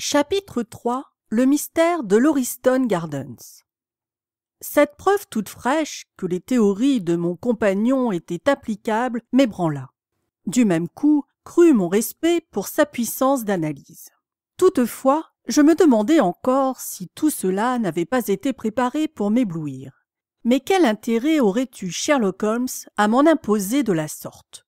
Chapitre 3. Le mystère de Lauriston Gardens. Cette preuve toute fraîche que les théories de mon compagnon étaient applicables m'ébranla. Du même coup, crut mon respect pour sa puissance d'analyse. Toutefois, je me demandais encore si tout cela n'avait pas été préparé pour m'éblouir. Mais quel intérêt aurait eu Sherlock Holmes à m'en imposer de la sorte?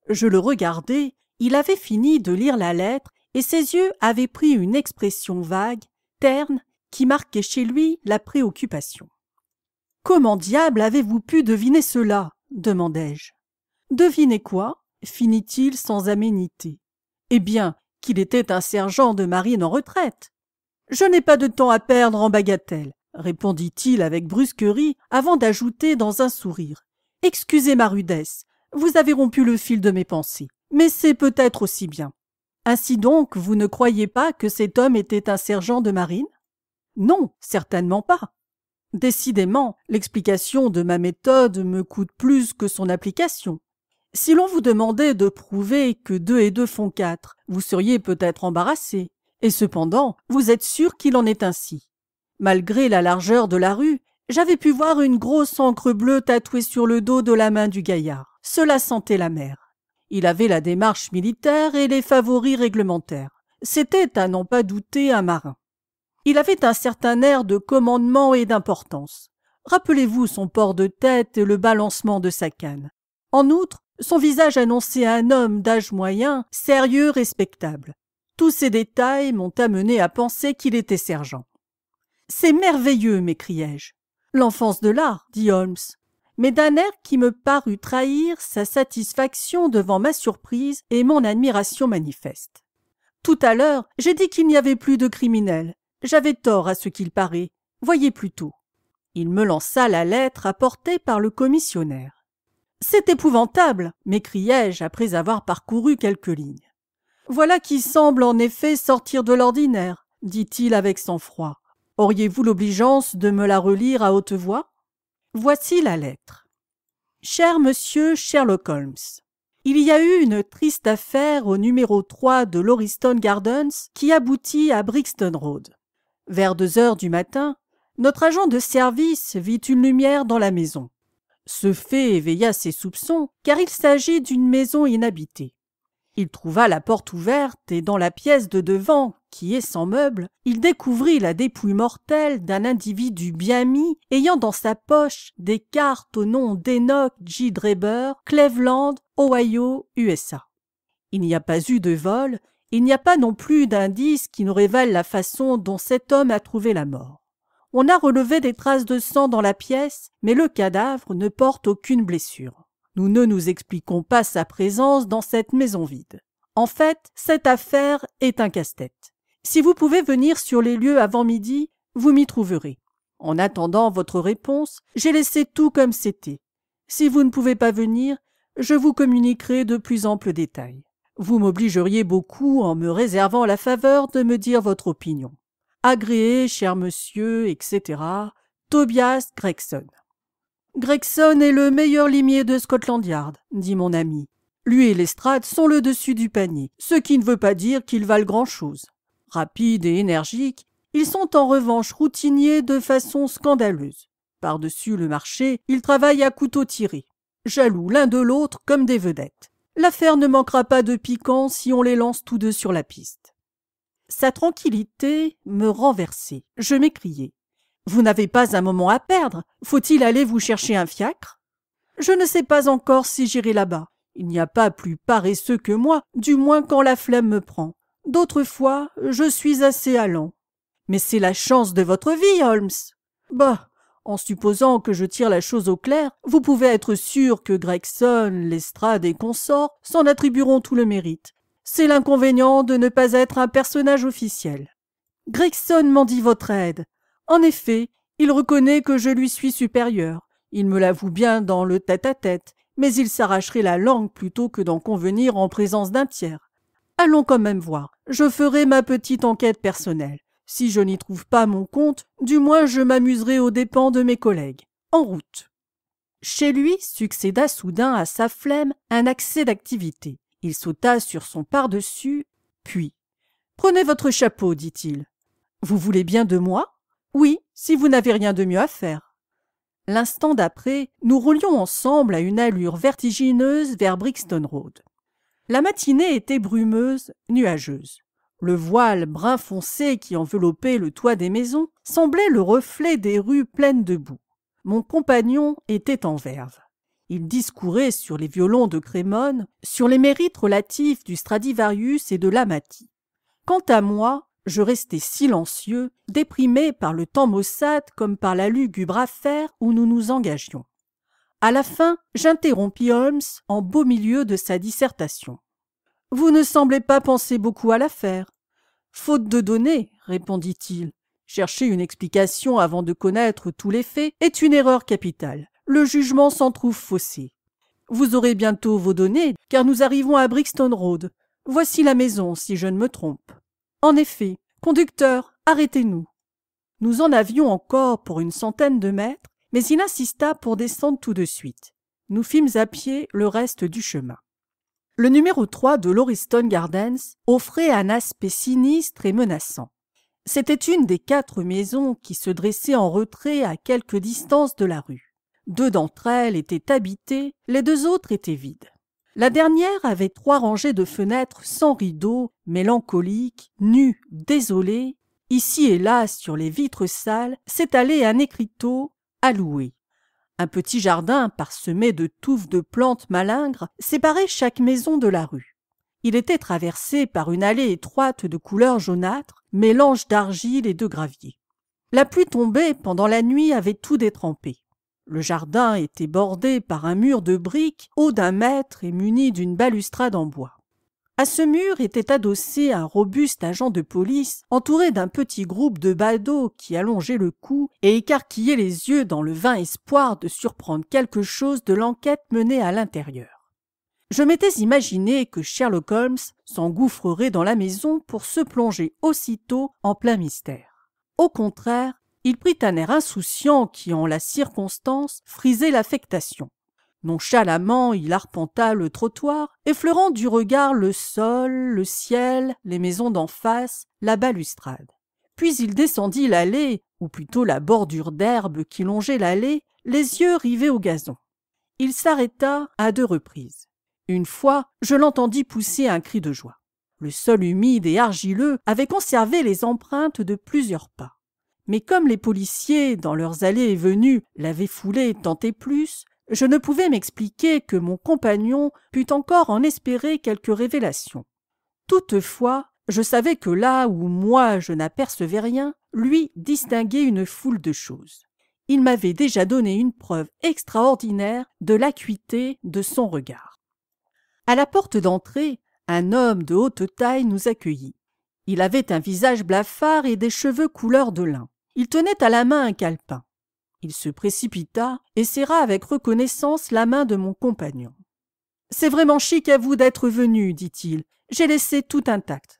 Je le regardai, il avait fini de lire la lettre et ses yeux avaient pris une expression vague, terne, qui marquait chez lui la préoccupation. « Comment diable avez-vous pu deviner cela ?» demandai-je. « Deviner quoi ?» finit-il sans aménité. « Eh bien, qu'il était un sergent de marine en retraite. »« Je n'ai pas de temps à perdre en bagatelles, » répondit-il avec brusquerie avant d'ajouter dans un sourire. « Excusez ma rudesse, vous avez rompu le fil de mes pensées, mais c'est peut-être aussi bien. Ainsi donc, vous ne croyez pas que cet homme était un sergent de marine ? Non, certainement pas. Décidément, l'explication de ma méthode me coûte plus que son application. Si l'on vous demandait de prouver que 2 et 2 font 4, vous seriez peut-être embarrassé. Et cependant, vous êtes sûr qu'il en est ainsi. Malgré la largeur de la rue, j'avais pu voir une grosse encre bleue tatouée sur le dos de la main du gaillard. Cela sentait la mer. Il avait la démarche militaire et les favoris réglementaires. C'était, à n'en pas douter, un marin. Il avait un certain air de commandement et d'importance. Rappelez-vous son port de tête et le balancement de sa canne. En outre, son visage annonçait un homme d'âge moyen, sérieux, respectable. Tous ces détails m'ont amené à penser qu'il était sergent. « C'est merveilleux !» m'écriai-je. « L'enfance de l'art !» dit Holmes, mais d'un air qui me parut trahir sa satisfaction devant ma surprise et mon admiration manifeste. « Tout à l'heure, j'ai dit qu'il n'y avait plus de criminels. J'avais tort à ce qu'il paraît. Voyez plutôt. » Il me lança la lettre apportée par le commissionnaire. « C'est épouvantable !» m'écriai-je après avoir parcouru quelques lignes. « Voilà qui semble en effet sortir de l'ordinaire, » dit-il avec sang-froid. « Auriez-vous l'obligeance de me la relire à haute voix ? Voici la lettre. Cher monsieur Sherlock Holmes, il y a eu une triste affaire au numéro 3 de Lauriston Gardens qui aboutit à Brixton Road. Vers 2 heures du matin, notre agent de service vit une lumière dans la maison. Ce fait éveilla ses soupçons car il s'agit d'une maison inhabitée. Il trouva la porte ouverte et dans la pièce de devant, qui est sans meubles, il découvrit la dépouille mortelle d'un individu bien mis ayant dans sa poche des cartes au nom d'Enoch J. Draper, Cleveland, Ohio, USA. Il n'y a pas eu de vol, il n'y a pas non plus d'indice qui nous révèle la façon dont cet homme a trouvé la mort. On a relevé des traces de sang dans la pièce, mais le cadavre ne porte aucune blessure. Nous ne nous expliquons pas sa présence dans cette maison vide. En fait, cette affaire est un casse-tête. Si vous pouvez venir sur les lieux avant midi, vous m'y trouverez. En attendant votre réponse, j'ai laissé tout comme c'était. Si vous ne pouvez pas venir, je vous communiquerai de plus amples détails. Vous m'obligeriez beaucoup en me réservant la faveur de me dire votre opinion. Agréé, cher monsieur, etc. Tobias Gregson. Gregson est le meilleur limier de Scotland Yard, dit mon ami. Lui et Lestrade sont le dessus du panier, ce qui ne veut pas dire qu'ils valent grand-chose. Rapides et énergiques, ils sont en revanche routiniers de façon scandaleuse. Par-dessus le marché, ils travaillent à couteau tiré, jaloux l'un de l'autre comme des vedettes. L'affaire ne manquera pas de piquant si on les lance tous deux sur la piste. Sa tranquillité me renversait. Je m'écriai. Vous n'avez pas un moment à perdre. Faut-il aller vous chercher un fiacre ? Je ne sais pas encore si j'irai là-bas. Il n'y a pas plus paresseux que moi, du moins quand la flemme me prend. D'autres fois, je suis assez allant. Mais c'est la chance de votre vie, Holmes. Bah, en supposant que je tire la chose au clair, vous pouvez être sûr que Gregson, Lestrade et consorts s'en attribueront tout le mérite. C'est l'inconvénient de ne pas être un personnage officiel. Gregson m'en dit votre aide. En effet, il reconnaît que je lui suis supérieur. Il me l'avoue bien dans le tête-à-tête, mais il s'arracherait la langue plutôt que d'en convenir en présence d'un tiers. Allons quand même voir. Je ferai ma petite enquête personnelle. Si je n'y trouve pas mon compte, du moins je m'amuserai aux dépens de mes collègues. En route. Chez lui succéda soudain à sa flemme un accès d'activité. Il sauta sur son pardessus, puis Prenez votre chapeau, dit-il. Vous voulez bien de moi? Oui, si vous n'avez rien de mieux à faire. L'instant d'après, nous roulions ensemble à une allure vertigineuse vers Brixton Road. La matinée était brumeuse, nuageuse. Le voile brun foncé qui enveloppait le toit des maisons semblait le reflet des rues pleines de boue. Mon compagnon était en verve. Il discourait sur les violons de Crémone, sur les mérites relatifs du Stradivarius et de l'Amati. Quant à moi, je restais silencieux, déprimé par le temps maussade comme par la lugubre affaire où nous nous engagions. À la fin, j'interrompis Holmes en beau milieu de sa dissertation. « Vous ne semblez pas penser beaucoup à l'affaire. »« Faute de données, répondit-il. Chercher une explication avant de connaître tous les faits est une erreur capitale. Le jugement s'en trouve faussé. Vous aurez bientôt vos données, car nous arrivons à Brixton Road. Voici la maison, si je ne me trompe. En effet, conducteur, arrêtez-nous. Nous en avions encore pour une centaine de mètres, mais il insista pour descendre tout de suite. Nous fîmes à pied le reste du chemin. Le numéro 3 de Lauriston Gardens offrait un aspect sinistre et menaçant. C'était une des 4 maisons qui se dressaient en retrait à quelque distance de la rue. 2 d'entre elles étaient habitées, les 2 autres étaient vides. La dernière avait 3 rangées de fenêtres sans rideaux, mélancoliques, nues, désolées. Ici et là, sur les vitres sales, s'étalait un écriteau « à louer ». Un petit jardin parsemé de touffes de plantes malingres séparait chaque maison de la rue. Il était traversé par une allée étroite de couleur jaunâtre, mélange d'argile et de gravier. La pluie tombée pendant la nuit avait tout détrempé. Le jardin était bordé par un mur de briques haut d'1 mètre et muni d'une balustrade en bois. À ce mur était adossé un robuste agent de police entouré d'un petit groupe de badauds qui allongeaient le cou et écarquillaient les yeux dans le vain espoir de surprendre quelque chose de l'enquête menée à l'intérieur. Je m'étais imaginé que Sherlock Holmes s'engouffrerait dans la maison pour se plonger aussitôt en plein mystère. Au contraire, il prit un air insouciant qui, en la circonstance, frisait l'affectation. Nonchalamment, il arpenta le trottoir, effleurant du regard le sol, le ciel, les maisons d'en face, la balustrade. Puis il descendit l'allée, ou plutôt la bordure d'herbe qui longeait l'allée, les yeux rivés au gazon. Il s'arrêta à 2 reprises. Une fois, je l'entendis pousser un cri de joie. Le sol humide et argileux avait conservé les empreintes de plusieurs pas. Mais comme les policiers, dans leurs allées et venues, l'avaient foulé tant et plus, je ne pouvais m'expliquer que mon compagnon pût encore en espérer quelque révélation. Toutefois, je savais que là où moi je n'apercevais rien, lui distinguait une foule de choses. Il m'avait déjà donné une preuve extraordinaire de l'acuité de son regard. À la porte d'entrée, un homme de haute taille nous accueillit. Il avait un visage blafard et des cheveux couleur de lin. Il tenait à la main un calepin. Il se précipita et serra avec reconnaissance la main de mon compagnon. « C'est vraiment chic à vous d'être venu, dit-il. J'ai laissé tout intact. »«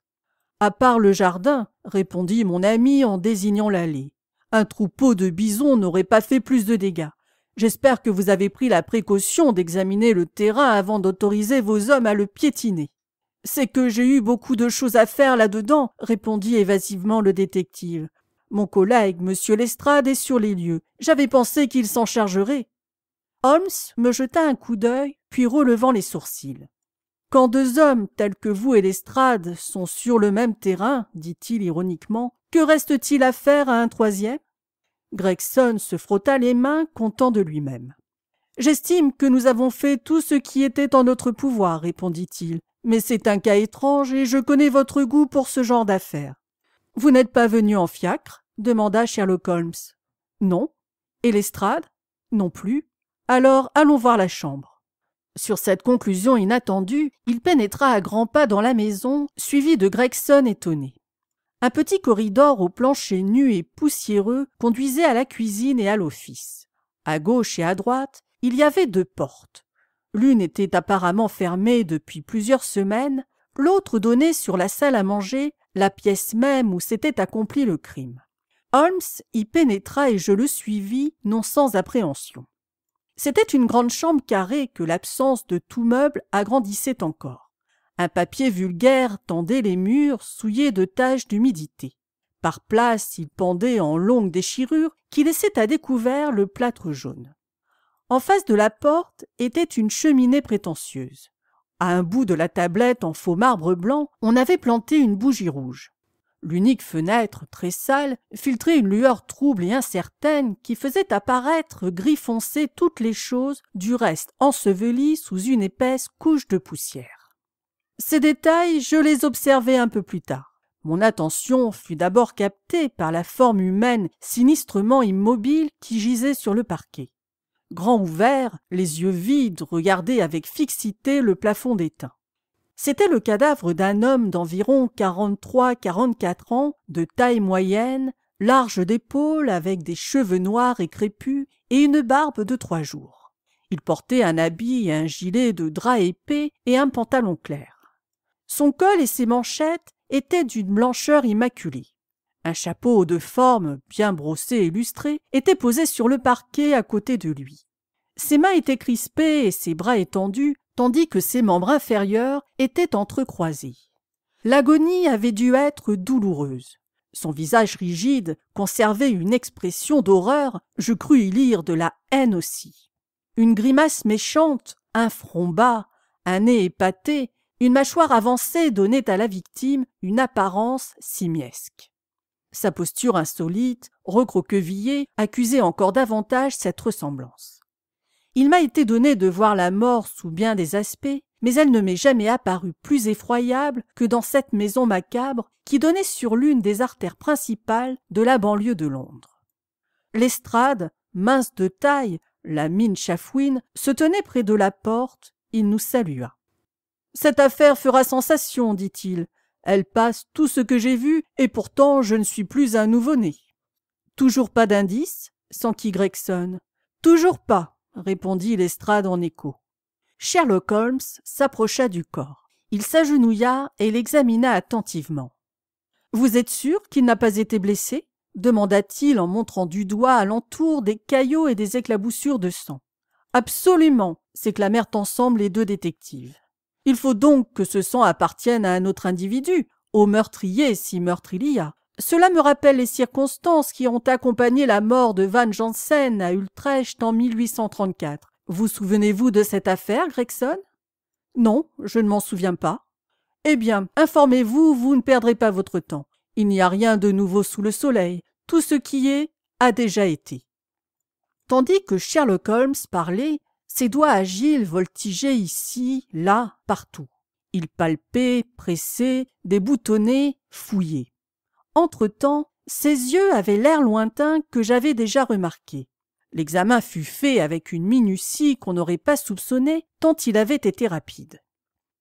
À part le jardin, répondit mon ami en désignant l'allée. Un troupeau de bisons n'aurait pas fait plus de dégâts. J'espère que vous avez pris la précaution d'examiner le terrain avant d'autoriser vos hommes à le piétiner. »« C'est que j'ai eu beaucoup de choses à faire là-dedans, répondit évasivement le détective. Mon collègue, M. Lestrade, est sur les lieux. J'avais pensé qu'il s'en chargerait. Holmes me jeta un coup d'œil, puis relevant les sourcils. « Quand 2 hommes tels que vous et Lestrade sont sur le même terrain, dit-il ironiquement, que reste-t-il à faire à un 3e ?» Gregson se frotta les mains, content de lui-même. « J'estime que nous avons fait tout ce qui était en notre pouvoir, répondit-il. Mais c'est un cas étrange et je connais votre goût pour ce genre d'affaires. Vous n'êtes pas venu en fiacre ? Demanda Sherlock Holmes. Non. Et Lestrade ? Non plus. Alors allons voir la chambre. Sur cette conclusion inattendue, il pénétra à grands pas dans la maison, suivi de Gregson étonné. Un petit corridor au plancher nu et poussiéreux conduisait à la cuisine et à l'office. À gauche et à droite, il y avait 2 portes. L'une était apparemment fermée depuis plusieurs semaines, l'autre donnait sur la salle à manger, la pièce même où s'était accompli le crime. Holmes y pénétra et je le suivis, non sans appréhension. C'était une grande chambre carrée que l'absence de tout meuble agrandissait encore. Un papier vulgaire tendait les murs souillés de taches d'humidité. Par places, il pendait en longues déchirures qui laissaient à découvert le plâtre jaune. En face de la porte était une cheminée prétentieuse. À un bout de la tablette en faux marbre blanc, on avait planté une bougie rouge. L'unique fenêtre, très sale, filtrait une lueur trouble et incertaine qui faisait apparaître gris foncé toutes les choses, du reste ensevelies sous une épaisse couche de poussière. Ces détails, je les observai un peu plus tard. Mon attention fut d'abord captée par la forme humaine sinistrement immobile qui gisait sur le parquet. Grand ouvert, les yeux vides regardaient avec fixité le plafond d'étain. C'était le cadavre d'un homme d'environ 43-44 ans, de taille moyenne, large d'épaules, avec des cheveux noirs et crépus et une barbe de 3 jours. Il portait un habit et un gilet de drap épais et un pantalon clair. Son col et ses manchettes étaient d'une blancheur immaculée. Un chapeau de forme, bien brossé et lustré, était posé sur le parquet à côté de lui. Ses mains étaient crispées et ses bras étendus, tandis que ses membres inférieurs étaient entrecroisés. L'agonie avait dû être douloureuse. Son visage rigide conservait une expression d'horreur, je crus y lire de la haine aussi. Une grimace méchante, un front bas, un nez épaté, une mâchoire avancée donnaient à la victime une apparence simiesque. Sa posture insolite, recroquevillée, accusait encore davantage cette ressemblance. Il m'a été donné de voir la mort sous bien des aspects, mais elle ne m'est jamais apparue plus effroyable que dans cette maison macabre qui donnait sur l'une des artères principales de la banlieue de Londres. Lestrade, mince de taille, la mine chafouine, se tenait près de la porte, il nous salua. « Cette affaire fera sensation, dit-il. Elle passe tout ce que j'ai vu, et pourtant je ne suis plus un nouveau-né. » « Toujours pas d'indice » s'enquit Gregson. « Toujours pas » répondit Lestrade en écho. Sherlock Holmes s'approcha du corps. Il s'agenouilla et l'examina attentivement. « Vous êtes sûr qu'il n'a pas été blessé ?» demanda-t-il en montrant du doigt alentour des caillots et des éclaboussures de sang. « Absolument !» s'éclamèrent ensemble les 2 détectives. « Il faut donc que ce sang appartienne à un autre individu, au meurtrier si meurtre il y a. Cela me rappelle les circonstances qui ont accompagné la mort de Van Jansen à Utrecht en 1834. Vous souvenez-vous de cette affaire, Gregson ? Non, je ne m'en souviens pas. Eh bien, informez-vous, vous ne perdrez pas votre temps. Il n'y a rien de nouveau sous le soleil. Tout ce qui est a déjà été. » Tandis que Sherlock Holmes parlait, ses doigts agiles voltigeaient ici, là, partout. Il palpait, pressait, déboutonnait, fouillait. Entre-temps, ses yeux avaient l'air lointain que j'avais déjà remarqué. L'examen fut fait avec une minutie qu'on n'aurait pas soupçonnée tant il avait été rapide.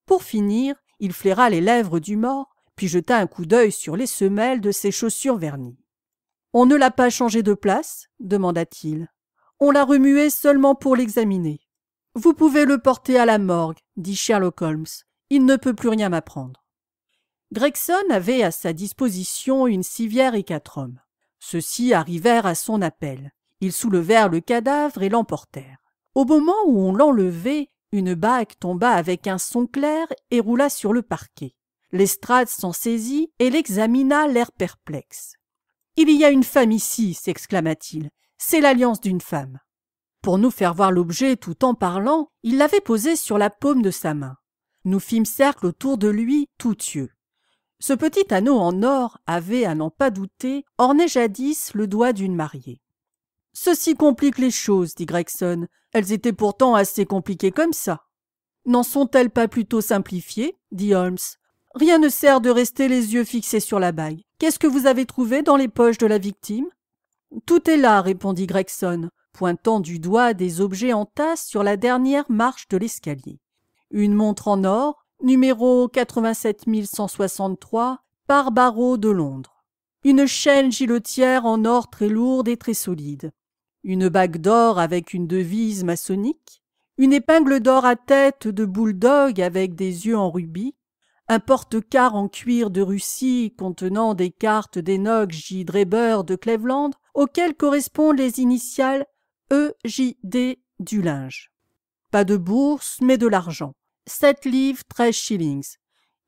Pour finir, il flaira les lèvres du mort, puis jeta un coup d'œil sur les semelles de ses chaussures vernies. « On ne l'a pas changé de place ?» demanda-t-il. « On l'a remué seulement pour l'examiner. »« Vous pouvez le porter à la morgue, » dit Sherlock Holmes. « Il ne peut plus rien m'apprendre. » Gregson avait à sa disposition une civière et 4 hommes. Ceux-ci arrivèrent à son appel. Ils soulevèrent le cadavre et l'emportèrent. Au moment où on l'enlevait, une bague tomba avec un son clair et roula sur le parquet. Lestrade s'en saisit et l'examina l'air perplexe. « Il y a une femme ici !» s'exclama-t-il. « C'est l'alliance d'une femme. » Pour nous faire voir l'objet tout en parlant, il l'avait posé sur la paume de sa main. Nous fîmes cercle autour de lui, tout yeux. Ce petit anneau en or avait, à n'en pas douter, orné jadis le doigt d'une mariée. « Ceci complique les choses, » dit Gregson. « Elles étaient pourtant assez compliquées comme ça. »« N'en sont-elles pas plutôt simplifiées ?» dit Holmes. « Rien ne sert de rester les yeux fixés sur la bague. Qu'est-ce que vous avez trouvé dans les poches de la victime ?»« Tout est là, » répondit Gregson, pointant du doigt des objets en tasse sur la dernière marche de l'escalier. Une montre en or, numéro 87163, par Barreau de Londres. Une chaîne giletière en or très lourde et très solide. Une bague d'or avec une devise maçonnique. Une épingle d'or à tête de bouledogue avec des yeux en rubis. Un porte-quart en cuir de Russie contenant des cartes d'Enoch J. Dreber de Cleveland auxquelles correspondent les initiales E.J.D. du linge. Pas de bourse, mais de l'argent. 7 livres 13 shillings.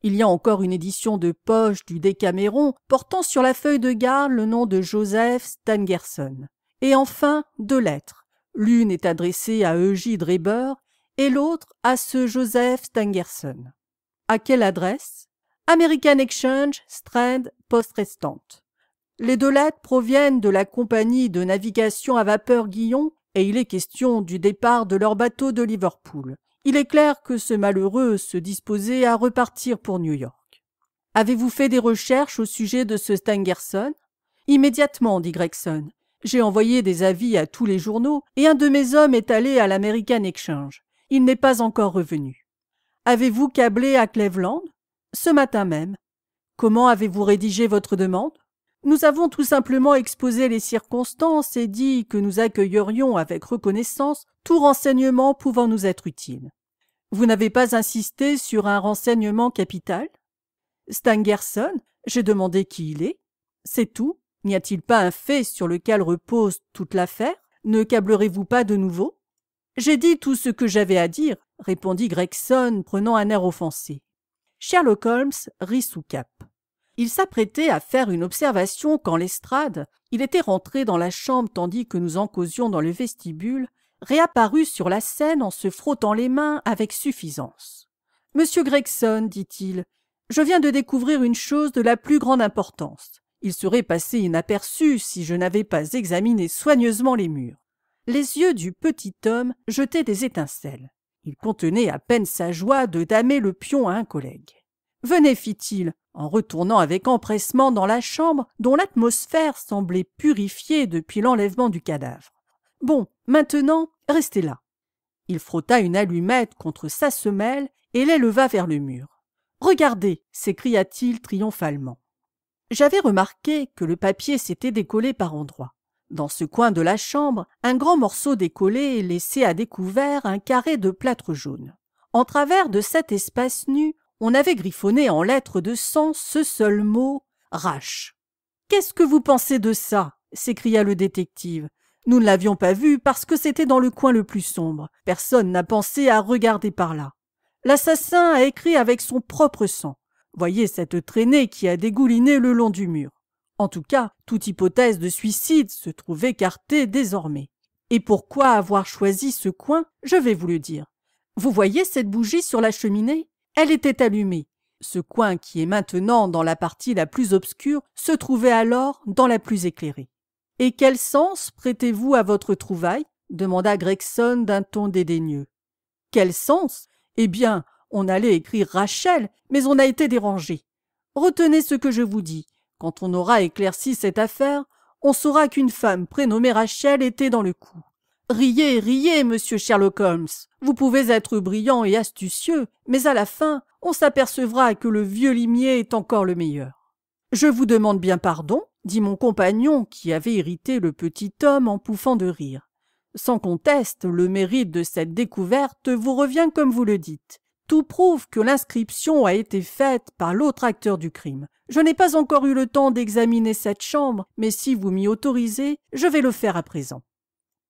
Il y a encore une édition de poche du Décaméron portant sur la feuille de garde le nom de Joseph Stangerson. Et enfin, 2 lettres. L'une est adressée à Eugie Dreber et l'autre à ce Joseph Stangerson. À quelle adresse? American Exchange, Strand, poste restante. Les 2 lettres proviennent de la compagnie de navigation à vapeur Guillon et il est question du départ de leur bateau de Liverpool. Il est clair que ce malheureux se disposait à repartir pour New York. Avez-vous fait des recherches au sujet de ce Stangerson? Immédiatement, dit Gregson. J'ai envoyé des avis à tous les journaux et un de mes hommes est allé à l'American Exchange. Il n'est pas encore revenu. Avez-vous câblé à Cleveland? Ce matin même. Comment avez-vous rédigé votre demande? Nous avons tout simplement exposé les circonstances et dit que nous accueillerions avec reconnaissance tout renseignement pouvant nous être utile. Vous n'avez pas insisté sur un renseignement capital? Stangerson, j'ai demandé qui il est. C'est tout. N'y a-t-il pas un fait sur lequel repose toute l'affaire? Ne câblerez-vous pas de nouveau? J'ai dit tout ce que j'avais à dire, répondit Gregson, prenant un air offensé. Sherlock Holmes rit sous cape. Il s'apprêtait à faire une observation quand Lestrade, il était rentré dans la chambre tandis que nous en causions dans le vestibule, réapparut sur la scène en se frottant les mains avec suffisance. « Monsieur Gregson, dit-il, je viens de découvrir une chose de la plus grande importance. Il serait passé inaperçu si je n'avais pas examiné soigneusement les murs. » Les yeux du petit homme jetaient des étincelles. Il contenait à peine sa joie de damer le pion à un collègue. « Venez, fit-il, en retournant avec empressement dans la chambre dont l'atmosphère semblait purifiée depuis l'enlèvement du cadavre. « Bon, maintenant, restez là. » Il frotta une allumette contre sa semelle et l'éleva vers le mur. « Regardez » s'écria-t-il triomphalement. J'avais remarqué que le papier s'était décollé par endroits. Dans ce coin de la chambre, un grand morceau décollé laissait à découvert un carré de plâtre jaune. En travers de cet espace nu, on avait griffonné en lettres de sang ce seul mot « Rache ». « Qu'est-ce que vous pensez de ça » s'écria le détective. « Nous ne l'avions pas vu parce que c'était dans le coin le plus sombre. Personne n'a pensé à regarder par là. L'assassin a écrit avec son propre sang. Voyez cette traînée qui a dégouliné le long du mur. En tout cas, toute hypothèse de suicide se trouve écartée désormais. Et pourquoi avoir choisi ce coin, je vais vous le dire. Vous voyez cette bougie sur la cheminée? Elle était allumée. Ce coin qui est maintenant dans la partie la plus obscure se trouvait alors dans la plus éclairée. « Et quel sens prêtez-vous à votre trouvaille » demanda Gregson d'un ton dédaigneux. « Quel sens? Eh bien, on allait écrire Rachel, mais on a été dérangé. Retenez ce que je vous dis. Quand on aura éclairci cette affaire, on saura qu'une femme prénommée Rachel était dans le coup. Riez, riez, monsieur Sherlock Holmes. Vous pouvez être brillant et astucieux, mais à la fin, on s'apercevra que le vieux limier est encore le meilleur. Je vous demande bien pardon, dit mon compagnon qui avait irrité le petit homme en pouffant de rire. Sans conteste, le mérite de cette découverte vous revient comme vous le dites. Tout prouve que l'inscription a été faite par l'autre acteur du crime. Je n'ai pas encore eu le temps d'examiner cette chambre, mais si vous m'y autorisez, je vais le faire à présent.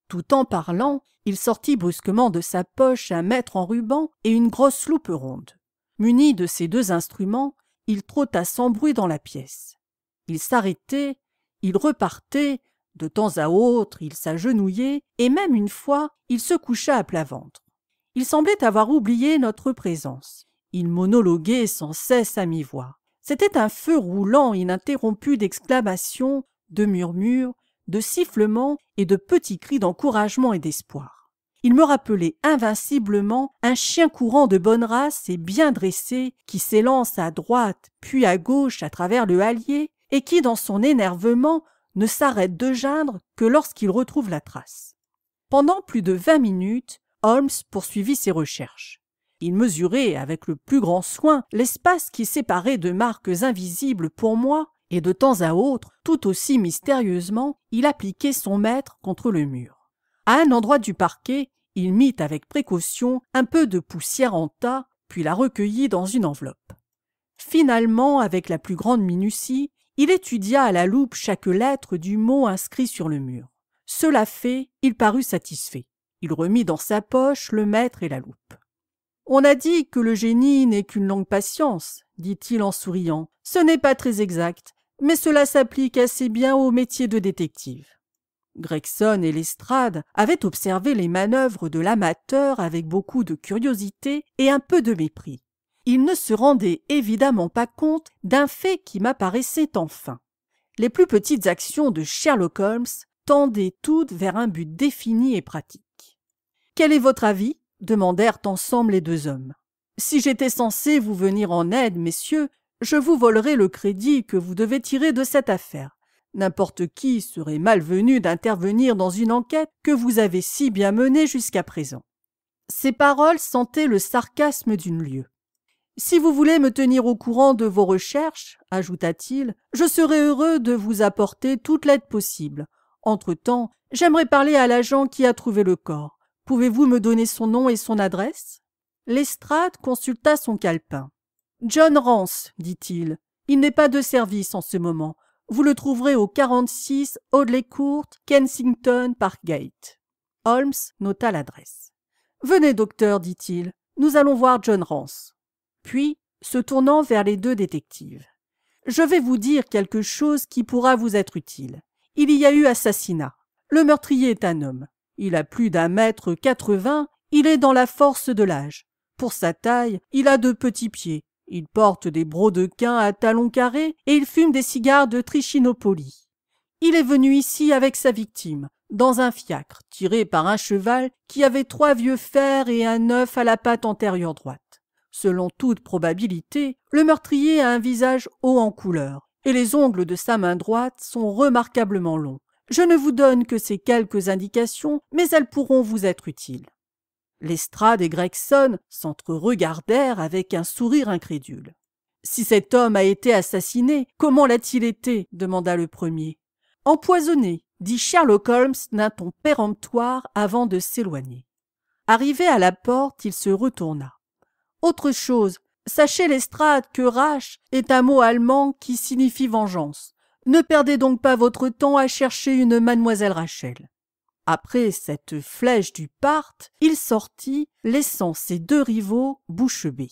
Tout en parlant, il sortit brusquement de sa poche un mètre en ruban et une grosse loupe ronde. Muni de ces 2 instruments, il trotta sans bruit dans la pièce. Il s'arrêtait, il repartait, de temps à autre il s'agenouillait, et même une fois il se coucha à plat ventre. Il semblait avoir oublié notre présence. Il monologuait sans cesse à mi-voix. C'était un feu roulant ininterrompu d'exclamations, de murmures, de sifflements et de petits cris d'encouragement et d'espoir. Il me rappelait invinciblement un chien courant de bonne race et bien dressé qui s'élance à droite puis à gauche à travers le hallier et qui, dans son énervement, ne s'arrête de geindre que lorsqu'il retrouve la trace. Pendant plus de 20 minutes, Holmes poursuivit ses recherches. Il mesurait avec le plus grand soin l'espace qui séparait 2 marques invisibles pour moi, et de temps à autre, tout aussi mystérieusement, il appliquait son mètre contre le mur. À un endroit du parquet, il mit avec précaution un peu de poussière en tas, puis la recueillit dans une enveloppe. Finalement, avec la plus grande minutie, il étudia à la loupe chaque lettre du mot inscrit sur le mur. Cela fait, il parut satisfait. Il remit dans sa poche le mètre et la loupe. « On a dit que le génie n'est qu'une longue patience, » dit-il en souriant. « Ce n'est pas très exact, mais cela s'applique assez bien au métier de détective. » Gregson et Lestrade avaient observé les manœuvres de l'amateur avec beaucoup de curiosité et un peu de mépris. Ils ne se rendaient évidemment pas compte d'un fait qui m'apparaissait enfin. Les plus petites actions de Sherlock Holmes tendaient toutes vers un but défini et pratique. « Quel est votre avis ?» demandèrent ensemble les deux hommes. « Si j'étais censé vous venir en aide, messieurs, je vous volerais le crédit que vous devez tirer de cette affaire. N'importe qui serait malvenu d'intervenir dans une enquête que vous avez si bien menée jusqu'à présent. » Ces paroles sentaient le sarcasme d'une lieue. « Si vous voulez me tenir au courant de vos recherches, ajouta-t-il, je serai heureux de vous apporter toute l'aide possible. Entre-temps, j'aimerais parler à l'agent qui a trouvé le corps. Pouvez-vous me donner son nom et son adresse ?» Lestrade consulta son calepin. « John Rance, dit-il. Il n'est pas de service en ce moment. Vous le trouverez au 46 Audley Court, Kensington Park Gate. » Holmes nota l'adresse. « Venez, docteur, dit-il. Nous allons voir John Rance. » Puis, se tournant vers les deux détectives. « Je vais vous dire quelque chose qui pourra vous être utile. Il y a eu assassinat. Le meurtrier est un homme. Il a plus d'1,80 m, il est dans la force de l'âge. Pour sa taille, il a de petits pieds. Il porte des brodequins à talons carrés et il fume des cigares de Trichinopoly. Il est venu ici avec sa victime, dans un fiacre, tiré par un cheval qui avait 3 vieux fers et un œuf à la patte antérieure droite. Selon toute probabilité, le meurtrier a un visage haut en couleur, et les ongles de sa main droite sont remarquablement longs. Je ne vous donne que ces quelques indications, mais elles pourront vous être utiles. » Lestrade et Gregson s'entre-regardèrent avec un sourire incrédule. « Si cet homme a été assassiné, comment l'a-t-il été ?» demanda le premier. « Empoisonné, » dit Sherlock Holmes d'un ton péremptoire avant de s'éloigner. Arrivé à la porte, il se retourna. « Autre chose, sachez Lestrade que Rache est un mot allemand qui signifie vengeance. Ne perdez donc pas votre temps à chercher une mademoiselle Rachel. » Après cette flèche du part, il sortit, laissant ses deux rivaux bouche bée.